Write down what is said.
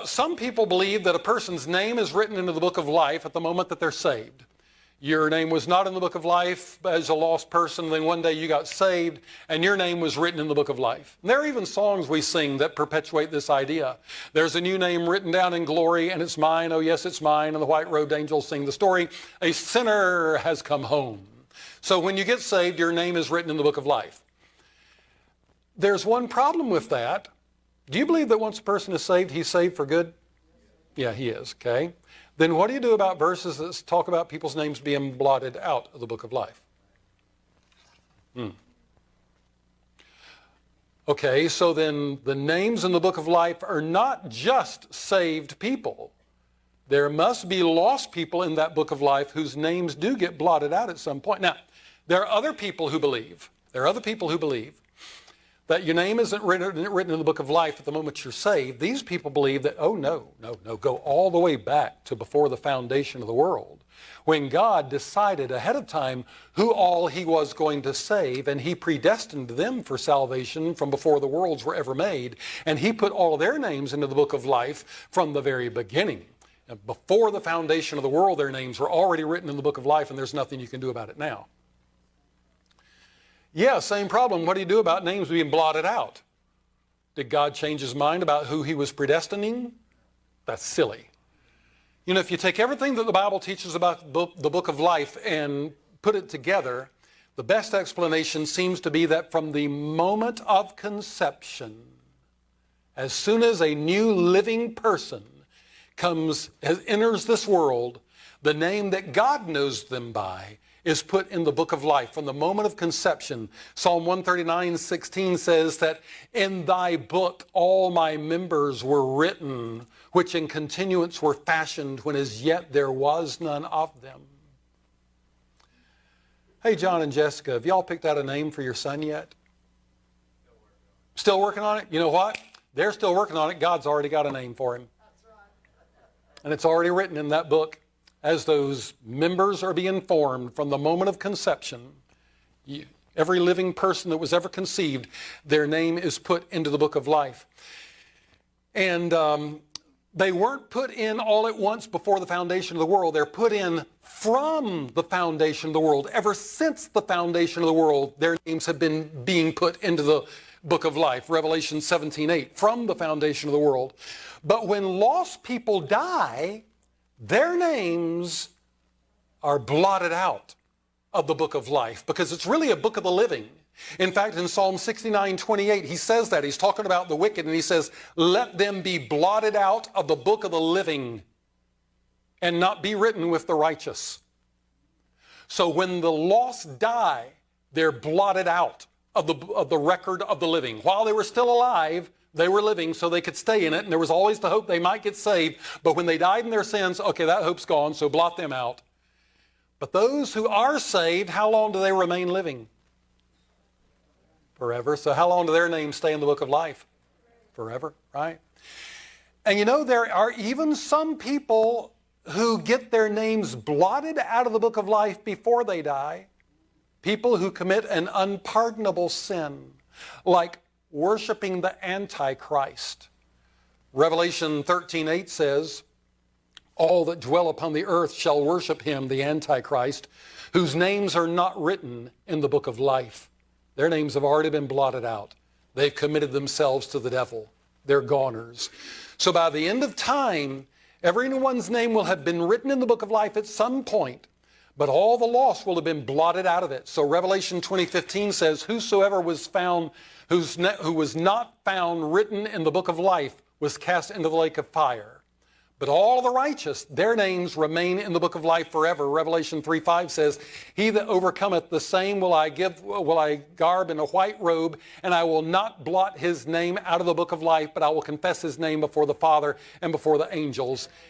Some people believe that a person's name is written into the book of life at the moment that they're saved. Your name was not in the book of life as a lost person, then one day you got saved and your name was written in the book of life. And there are even songs we sing that perpetuate this idea. There's a new name written down in glory and it's mine, oh yes it's mine, and the white-robed angels sing the story, a sinner has come home. So when you get saved, your name is written in the book of life. There's one problem with that. Do you believe that once a person is saved, he's saved for good? Yeah, he is, okay? Then what do you do about verses that talk about people's names being blotted out of the book of life? Okay, so then the names in the book of life are not just saved people. There must be lost people in that book of life whose names do get blotted out at some point. Now, there are other people who believe, that your name isn't written in the book of life at the moment you're saved. These people believe that, oh no, go all the way back to before the foundation of the world, when God decided ahead of time who all he was going to save, and he predestined them for salvation from before the worlds were ever made, and he put all of their names into the book of life from the very beginning. And before the foundation of the world, their names were already written in the book of life, and there's nothing you can do about it now. Yeah, same problem. What do you do about names being blotted out? Did God change his mind about who he was predestining? That's silly. You know, if you take everything that the Bible teaches about the book of life and put it together, the best explanation seems to be that from the moment of conception, as soon as a new living person enters this world, the name that God knows them by is put in the book of life from the moment of conception. Psalm 139:16 says that in thy book all my members were written, which in continuance were fashioned when as yet there was none of them. Hey, John and Jessica, have y'all picked out a name for your son yet? Still working on it? You know what? They're still working on it. God's already got a name for him. And it's already written in that book. As those members are being formed from the moment of conception, every living person that was ever conceived, their name is put into the book of life. And they weren't put in all at once before the foundation of the world. They're put in from the foundation of the world. Ever since the foundation of the world, their names have been being put into the book of life. Revelation 17:8, from the foundation of the world. But when lost people die, their names are blotted out of the book of life because it's really a book of the living. In fact, in Psalm 69:28, he says that. He's talking about the wicked, and he says, let them be blotted out of the book of the living and not be written with the righteous. So when the lost die, they're blotted out of the record of the living. While they were still alive, they were living so they could stay in it, and there was always the hope they might get saved. But when they died in their sins, okay, that hope's gone, so blot them out. But those who are saved, how long do they remain living? Forever. So how long do their names stay in the book of life? Forever, right? And you know, there are even some people who get their names blotted out of the book of life before they die. People who commit an unpardonable sin, like worshiping the Antichrist. Revelation 13:8 says, all that dwell upon the earth shall worship him, the Antichrist, whose names are not written in the book of life. Their names have already been blotted out. They've committed themselves to the devil. They're goners. So by the end of time, everyone's name will have been written in the book of life at some point, but all the lost will have been blotted out of it. So Revelation 20:15 says, whosoever was found who was not found written in the book of life was cast into the lake of fire. But all the righteous, their names remain in the book of life forever. Revelation 3:5 says, he that overcometh, the same will I garb in a white robe, and I will not blot his name out of the book of life, but I will confess his name before the Father and before the angels.